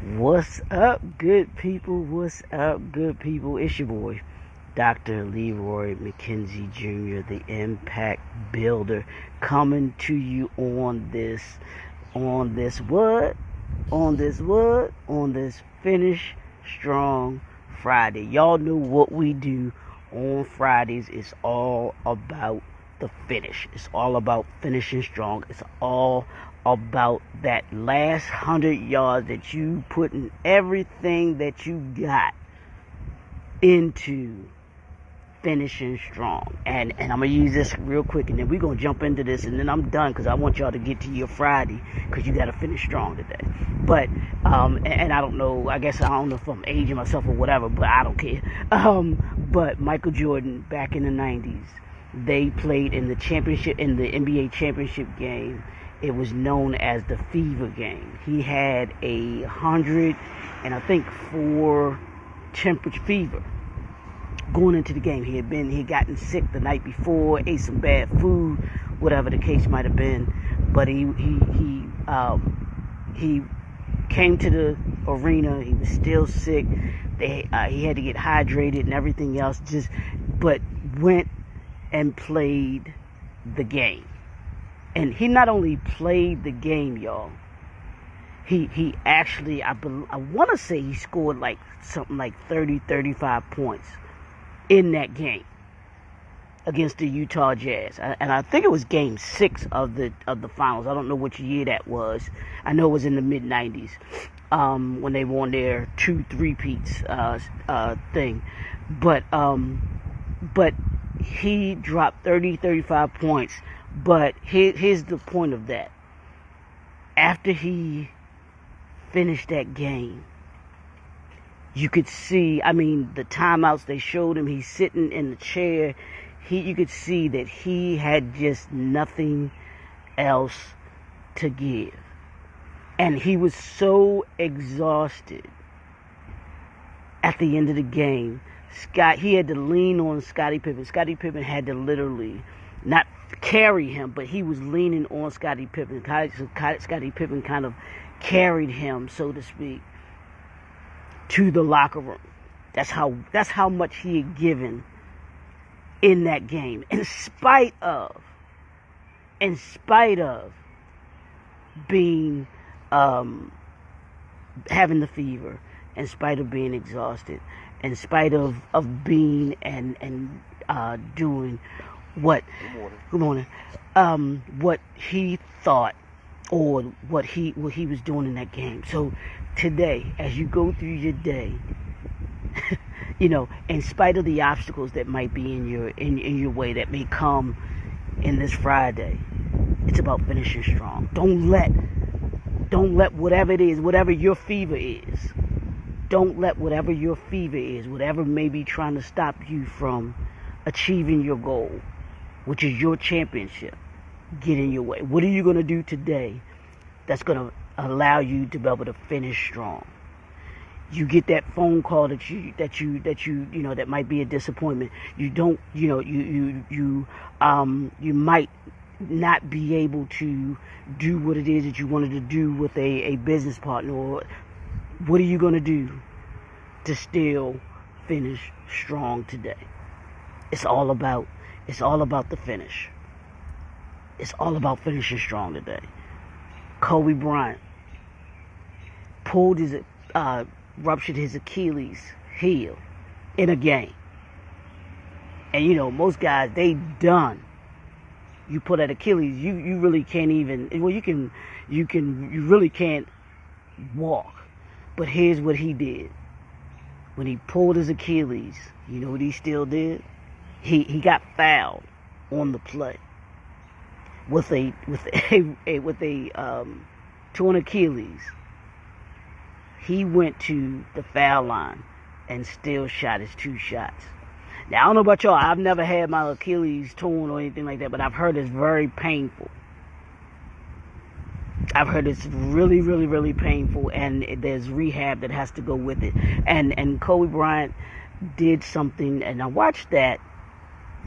What's up, good people? What's up, good people? It's your boy, Dr. Leroy McKenzie Jr., the Impact Builder, coming to you on this Finish Strong Friday. Y'all know what we do on Fridays. It's all about the finish. It's all about finishing strong. It's all about that last 100 yards that you putting everything that you got into finishing strong. And I'm gonna use this real quick, and then we're gonna jump into this, and then I'm done because I want y'all to get to your Friday because you got to finish strong today. But and I don't know, I guess I don't know if I'm aging myself or whatever, but I don't care. But Michael Jordan, back in the 90s, they played in the NBA championship game. It was known as the Fever Game. He had 100 and I think 4 temperature fever going into the game. He had gotten sick the night before, ate some bad food, whatever the case might have been. But he came to the arena. He was still sick. He had to get hydrated and everything else. But went and played the game. And he not only played the game, y'all. He actually, I want to say he scored like something like 30, 35 points in that game against the Utah Jazz. And I think it was game 6 of the finals. I don't know which year that was. I know it was in the mid-90s when they won their 2 3-peats thing. But he dropped 30, 35 points. But here's the point of that. After he finished that game, you could see, the timeouts they showed him, he's sitting in the chair. You could see that he had just nothing else to give. And he was so exhausted at the end of the game. He had to lean on Scottie Pippen. Scottie Pippen had to literally not carry him, but he was leaning on Scottie Pippen. Scottie Pippen kind of carried him, so to speak, to the locker room. That's how much he had given in that game, in spite of being having the fever, in spite of being exhausted, in spite of being and doing what what he thought, or what he was doing in that game. So today, as you go through your day, in spite of the obstacles that might be in your way, that may come in this Friday, it's about finishing strong. Don't let whatever it is, whatever your fever is, whatever may be trying to stop you from achieving your goal, which is your championship, get in your way. What are you going to do today that's going to allow you to be able to finish strong? You get that phone call that might be a disappointment. You don't, you might not be able to do what it is that you wanted to do with a business partner. Or what are you going to do to still finish strong today? It's all about the finish. It's all about finishing strong today. Kobe Bryant ruptured his Achilles heel in a game. And most guys, they done. You pull that Achilles, you really can't even, well, you really can't walk. But here's what he did. When he pulled his Achilles, you know what he still did? He got fouled on the play with a torn Achilles. He went to the foul line and still shot his 2 shots. Now, I don't know about y'all. I've never had my Achilles torn or anything like that, but I've heard it's very painful. I've heard it's really, really, really painful, and there's rehab that has to go with it. And Kobe Bryant did something, and I watched that.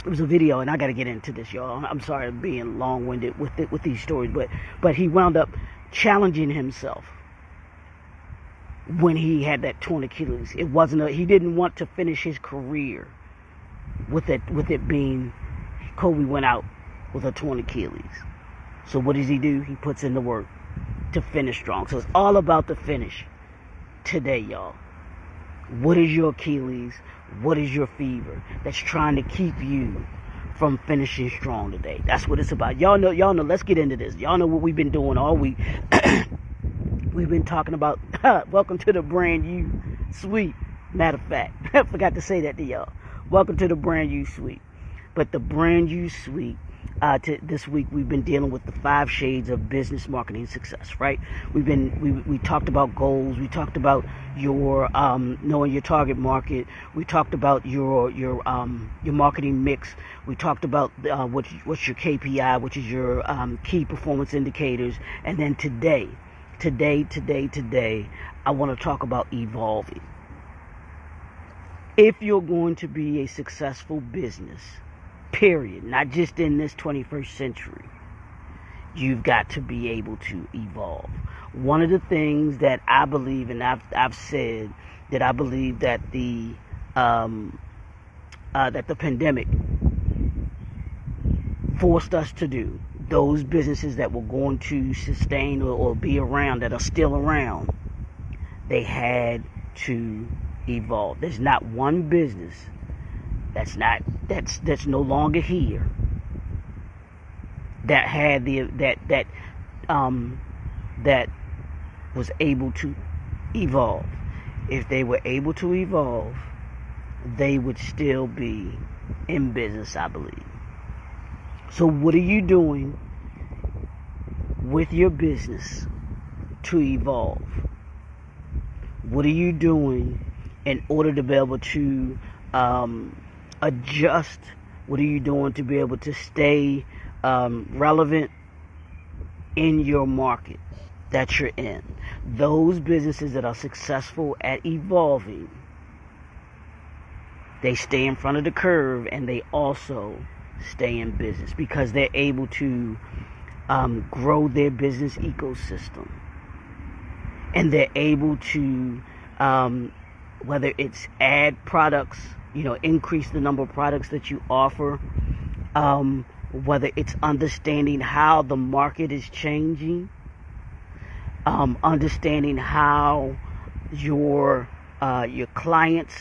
It was a video, and I got to get into this, y'all. I'm sorry I'm being long-winded with these stories, but he wound up challenging himself when he had that torn Achilles. It wasn't he didn't want to finish his career with it being Kobe went out with a torn Achilles. So what does he do? He puts in the work to finish strong. So it's all about the finish today, y'all. What is your Achilles? What is your fever that's trying to keep you from finishing strong today? That's what it's about. Y'all know, let's get into this. Y'all know what we've been doing all week. We've been talking about welcome to the brand new suite. Matter of fact, I forgot to say that to y'all. Welcome to the brand new suite. But the brand new suite, this week we've been dealing with the 5 shades of business marketing success, right? We talked about goals. We talked about your knowing your target market. We talked about your marketing mix. We talked about what's your KPI, which is your key performance indicators. And then today, I want to talk about evolving. If you're going to be a successful business, period, not just in this 21st century, you've got to be able to evolve. One of the things that I believe, and I've said that I believe that the pandemic forced us to do, those businesses that were going to sustain or be around, that are still around, they had to evolve. There's not one business that's no longer here that had that was able to evolve. If they were able to evolve, they would still be in business, I believe. So what are you doing with your business to evolve? What are you doing in order to be able to adjust? What are you doing to be able to stay relevant in your market that you're in? Those businesses that are successful at evolving, they stay in front of the curve, and they also stay in business because they're able to grow their business ecosystem, and they're able to whether it's add products, increase the number of products that you offer, whether it's understanding how the market is changing, understanding how your clients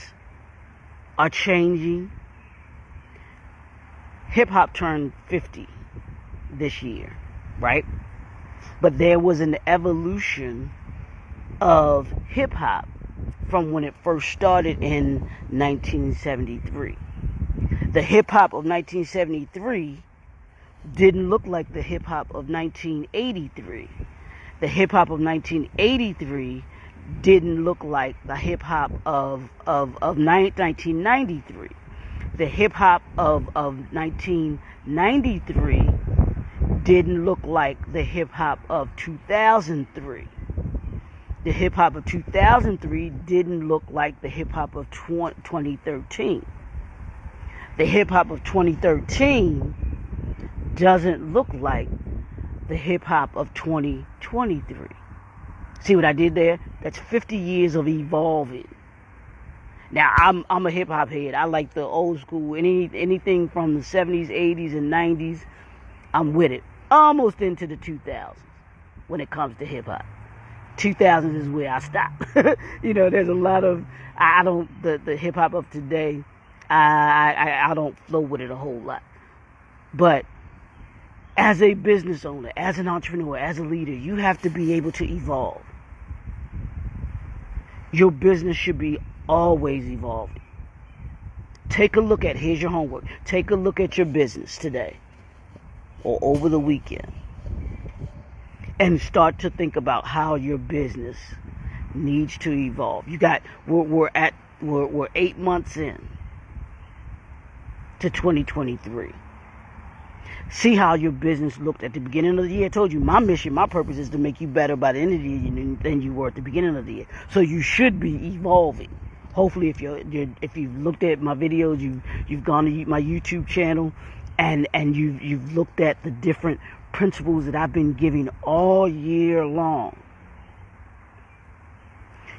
are changing. Hip hop turned 50 this year, right? But there was an evolution of hip hop from when it first started in 1973. The hip hop of 1973 didn't look like the hip hop of 1983. The hip hop of 1983 didn't look like the hip hop of 1993. The hip hop of 1993 didn't look like the hip hop of 2003. The hip hop of 2003 didn't look like the hip hop of 2013. The hip hop of 2013 doesn't look like the hip hop of 2023. See what I did there? That's 50 years of evolving. Now, I'm a hip hop head. I like the old school, anything from the 70s, 80s, and 90s. I'm with it. Almost into the 2000s when it comes to hip hop. 2000s is where I stop. There's a lot of the hip hop of today. I don't flow with it a whole lot. But as a business owner, as an entrepreneur, as a leader, you have to be able to evolve. Your business should be always evolving. Take a look at, here's your homework. Take a look at your business today or over the weekend and start to think about how your business needs to evolve. We're 8 months in to 2023. See how your business looked at the beginning of the year. I told you my mission, my purpose is to make you better by the end of the year than you were at the beginning of the year. So you should be evolving. Hopefully, if you've looked at my videos, you've gone to my YouTube channel, and you've looked at the different principles that I've been giving all year long.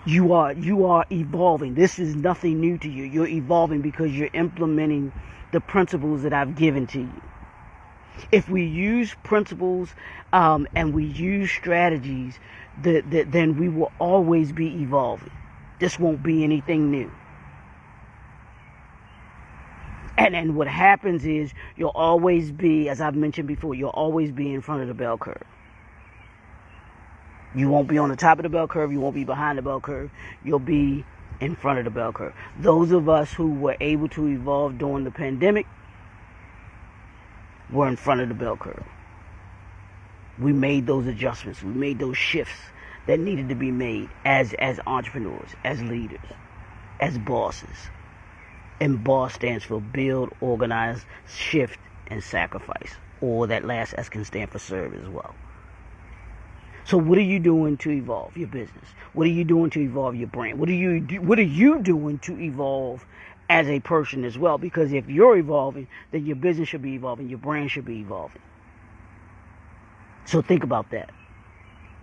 You are evolving. This is nothing new to you. You're evolving because you're implementing the principles that I've given to you. If we use principles and we use strategies, then we will always be evolving. This won't be anything new. And then what happens is you'll always be, as I've mentioned before, you'll always be in front of the bell curve. You won't be on the top of the bell curve. You won't be behind the bell curve. You'll be in front of the bell curve. Those of us who were able to evolve during the pandemic were in front of the bell curve. We made those adjustments. We made those shifts that needed to be made as entrepreneurs, as leaders, as bosses. And BOSS stands for build, organize, shift, and sacrifice. Or that last S can stand for serve as well. So what are you doing to evolve your business? What are you doing to evolve your brand? What are you doing to evolve as a person as well? Because if you're evolving, then your business should be evolving. Your brand should be evolving. So think about that.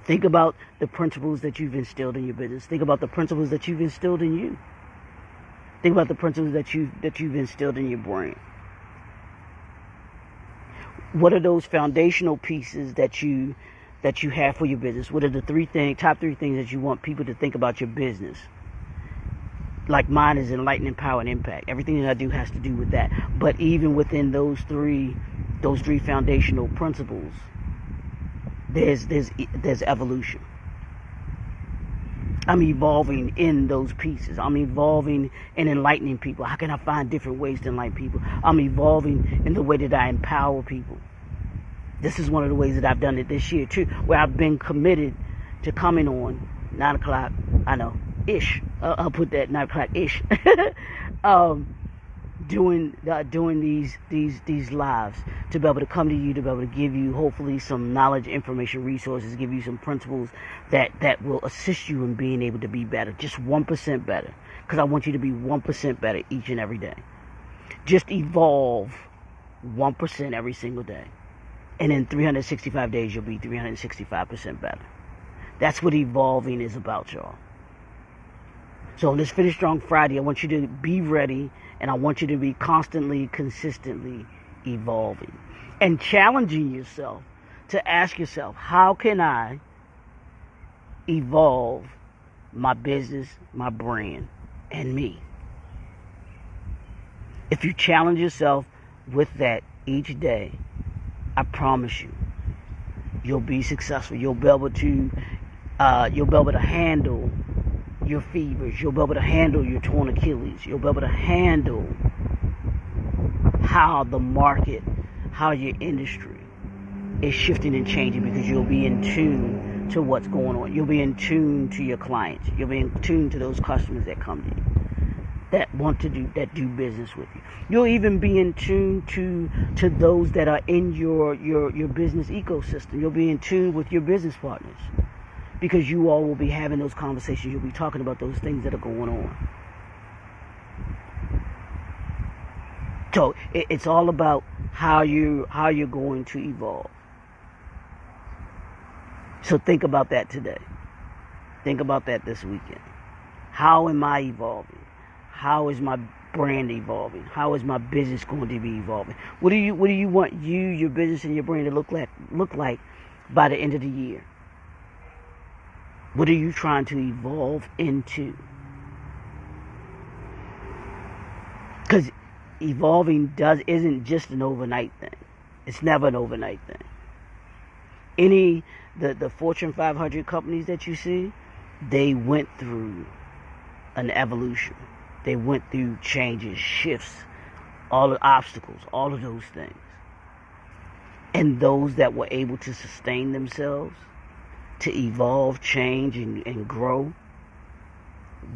Think about the principles that you've instilled in your business. Think about the principles that you've instilled in you. Think about the principles that you've instilled in your brand. What are those foundational pieces that you have for your business? What are the top three things that you want people to think about your business? Like mine is enlightening, power, and impact. Everything that I do has to do with that. But even within those three foundational principles, there's evolution. I'm evolving in those pieces. I'm evolving in enlightening people. How can I find different ways to enlighten people? I'm evolving in the way that I empower people. This is one of the ways that I've done it this year too, where I've been committed to coming on 9 o'clock, ish. I'll put that 9 o'clock ish. Doing these lives to be able to come to you, to be able to give you hopefully some knowledge, information, resources, give you some principles that will assist you in being able to be better, just 1% better. Because I want you to be 1% better each and every day. Just evolve 1% every single day. And in 365 days, you'll be 365% better. That's what evolving is about, y'all. So on this Finish Strong Friday, I want you to be ready, and I want you to be constantly, consistently evolving. And challenging yourself to ask yourself, how can I evolve my business, my brand, and me? If you challenge yourself with that each day, I promise you, you'll be successful. You'll be able to handle your fevers. You'll be able to handle your torn Achilles. You'll be able to handle how the market, how your industry is shifting and changing, because you'll be in tune to what's going on. You'll be in tune to your clients. You'll be in tune to those customers that come to you, that do business with you. You'll even be in tune to those that are in your business ecosystem. You'll be in tune with your business partners, because you all will be having those conversations. You'll be talking about those things that are going on. So it's all about how you're going to evolve. So think about that today. Think about that this weekend. How am I evolving? How is my brand evolving? How is my business going to be evolving? What do you want your business and your brand to look like by the end of the year? What are you trying to evolve into? Because evolving isn't just an overnight thing. It's never an overnight thing. The Fortune 500 companies that you see, they went through an evolution. They went through changes, shifts, all the obstacles, all of those things. And those that were able to sustain themselves, to evolve, change, and grow,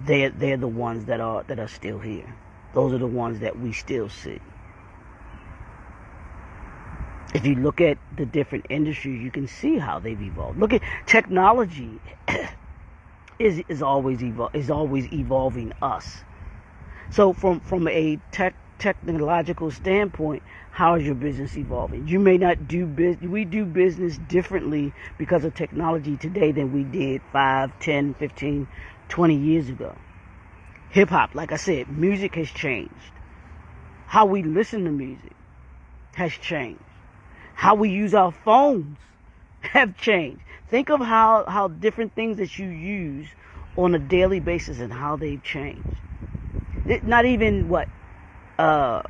they're the ones that are still here. Those are the ones that we still see. If you look at the different industries, you can see how they've evolved. Look at technology is always evolving us. So from a technological standpoint, how is your business evolving? You may not do business. We do business differently because of technology today than we did 5, 10, 15, 20 years ago. Hip hop, like I said, music has changed. How we listen to music has changed. How we use our phones have changed. Think of how different things that you use on a daily basis and how they've changed. Not even I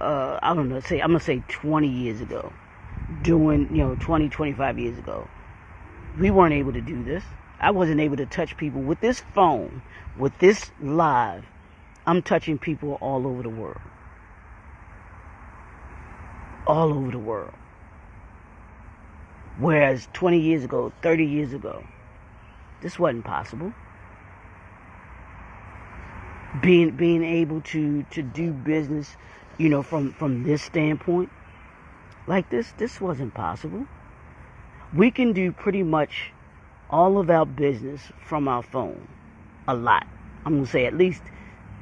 don't know, I'm gonna say 20 years ago, 20, 25 years ago, we weren't able to do this. I wasn't able to touch people with this phone, with this live. I'm touching people all over the world. All over the world. Whereas 20 years ago, 30 years ago, this wasn't possible. Being able to do business, from this standpoint, like this wasn't possible. We can do pretty much all of our business from our phone. A lot. I'm going to say at least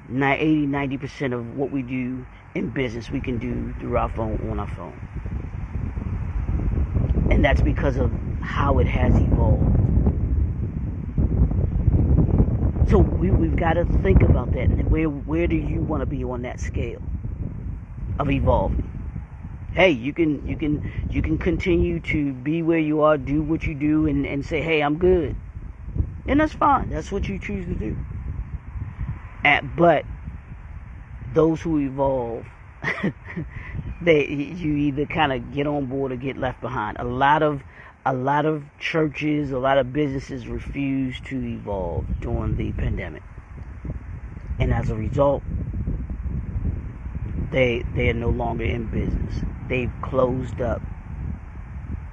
80, 90% of what we do in business we can do through our phone, on our phone. And that's because of how it has evolved. So we've got to think about that. And where do you want to be on that scale of evolving? Hey, you can continue to be where you are, do what you do, and say, hey, I'm good. And that's fine. That's what you choose to do. But those who evolve, you either kind of get on board or get left behind. A lot of churches, a lot of businesses refused to evolve during the pandemic, and as a result, they are no longer in business. They've closed up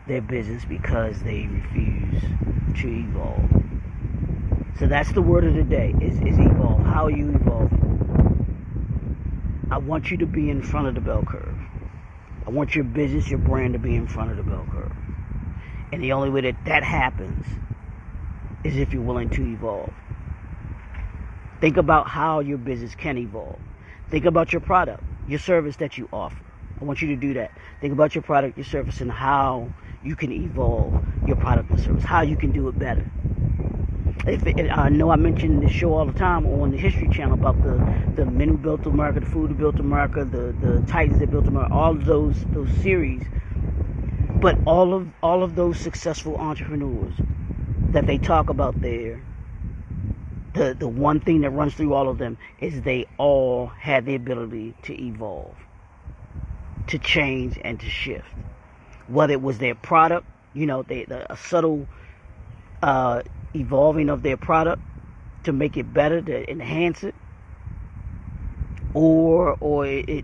their business because they refuse to evolve. So that's the word of the day, is evolve. How are you evolving? I want you to be in front of the bell curve. I want your business, your brand to be in front of the bell curve. And the only way that happens is if you're willing to evolve. Think about how your business can evolve. Think about your product, your service that you offer. I want you to do that. Think about your product, your service, and how you can evolve your product and service, how you can do it better. I know I mention this show all the time on the History Channel about the men who built America, the food who built America, the titans that built America, all of those series. But all of those successful entrepreneurs that they talk about there, the one thing that runs through all of them is they all had the ability to evolve, to change, and to shift. Whether it was their product, a subtle evolving of their product to make it better, to enhance it, or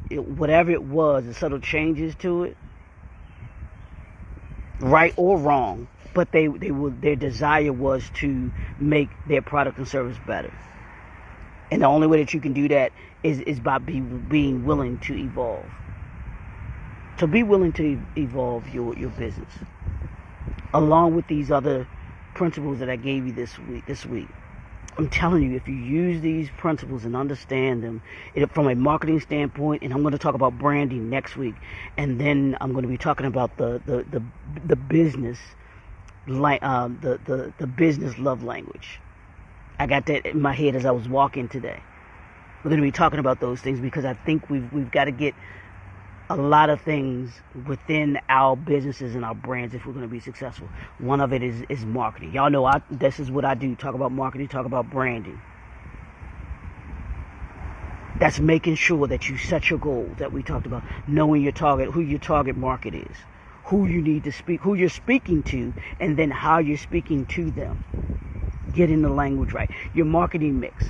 whatever it was, the subtle changes to it, right or wrong, but their desire was to make their product and service better. And the only way that you can do that is by being willing to evolve. So be willing to evolve your business, along with these other principles that I gave you this week. I'm telling you, if you use these principles and understand them from a marketing standpoint, and I'm going to talk about branding next week, and then I'm going to be talking about the business, the business love language. I got that in my head as I was walking today. We're going to be talking about those things because I think we've got to get a lot of things within our businesses and our brands if we're going to be successful. One of it is marketing. Y'all know this is what I do. Talk about marketing, talk about branding. That's making sure that you set your goals that we talked about. Knowing your target, who your target market is, who you need to speak, who you're speaking to, and then how you're speaking to them. Getting the language right. Your marketing mix.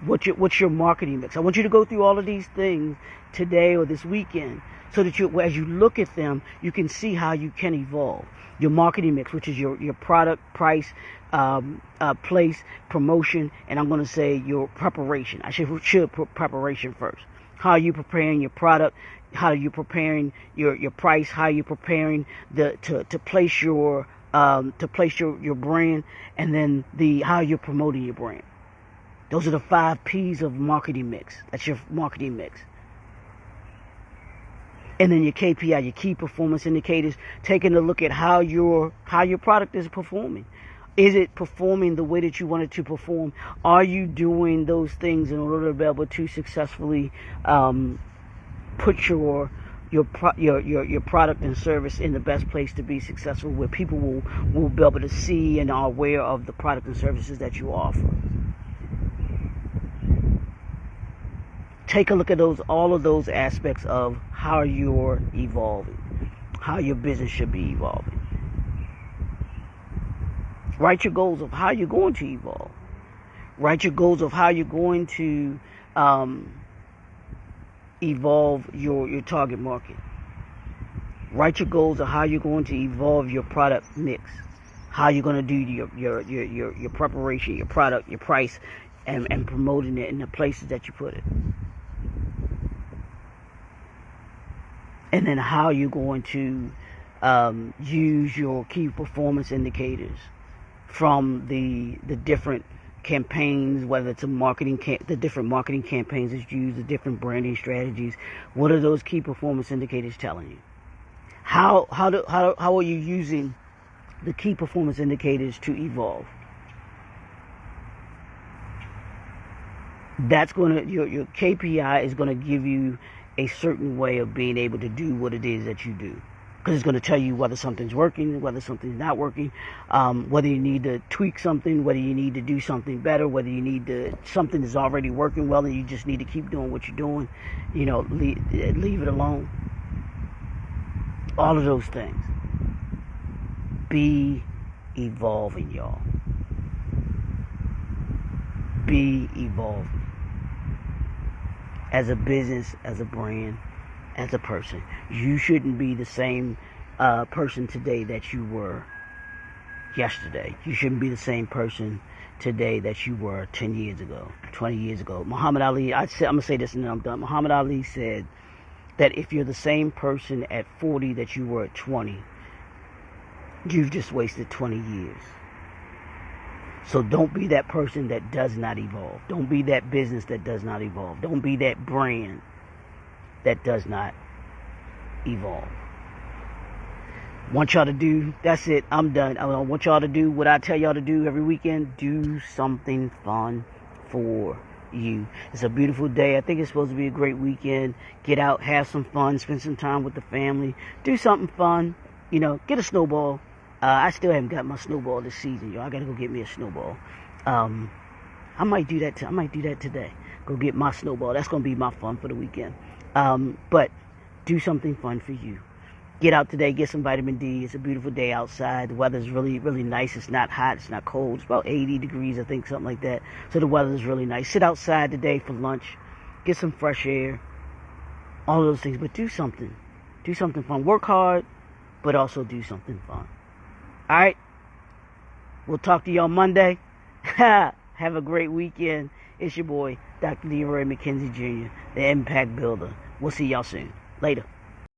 What's your marketing mix? I want you to go through all of these things today or this weekend so that as you look at them, you can see how you can evolve. Your marketing mix, which is your product, price, place, promotion, and I'm going to say your preparation. I should put preparation first. How are you preparing your product? How are you preparing your price? How are you preparing to place your brand? And then how you're promoting your brand. Those are the 5 P's of marketing mix. That's your marketing mix. And then your KPI, your key performance indicators, taking a look at how your product is performing. Is it performing the way that you want it to perform? Are you doing those things in order to be able to successfully put your product and service in the best place to be successful, where people will be able to see and are aware of the product and services that you offer? Take a look at all of those aspects of how you're evolving, how your business should be evolving. Write your goals of how you're going to evolve. Write your goals of how you're going to evolve your target market. Write your goals of how you're going to evolve your product mix. How you're going to do your preparation, your product, your price, and promoting it in the places that you put it. And then how you're going to use your key performance indicators from the different campaigns, whether it's the different marketing campaigns that you use, the different branding strategies. What are those key performance indicators telling you? How are you using the key performance indicators to evolve? That's your KPI is gonna give you a certain way of being able to do what it is that you do. Because it's going to tell you whether something's working, whether something's not working, whether you need to tweak something, whether you need to do something better, whether you need to, something is already working well and you just need to keep doing what you're doing, leave it alone. All of those things. Be evolving, y'all. Be evolving. As a business, as a brand, as a person. You shouldn't be the same person today that you were yesterday. You shouldn't be the same person today that you were 10 years ago, 20 years ago. Muhammad Ali, I'm going to say this and then I'm done. Muhammad Ali said that if you're the same person at 40 that you were at 20, you've just wasted 20 years. So don't be that person that does not evolve. Don't be that business that does not evolve. Don't be that brand that does not evolve. Want y'all to do, that's it, I'm done. I want y'all to do what I tell y'all to do every weekend. Do something fun for you. It's a beautiful day. I think it's supposed to be a great weekend. Get out, have some fun, spend some time with the family. Do something fun. Get a snowball. I still haven't got my snowball this season, y'all. I gotta go get me a snowball. I might do that. I might do that today. Go get my snowball. That's gonna be my fun for the weekend. But do something fun for you. Get out today, get some vitamin D. It's a beautiful day outside. The weather's really, really nice. It's not hot, it's not cold. It's about 80 degrees, I think, something like that. So the weather's really nice. Sit outside today for lunch. Get some fresh air. All those things. But do something. Do something fun. Work hard, but also do something fun. Alright? We'll talk to y'all Monday. Have a great weekend. It's your boy, Dr. Leroy McKenzie Jr., the Impact Builder. We'll see y'all soon. Later.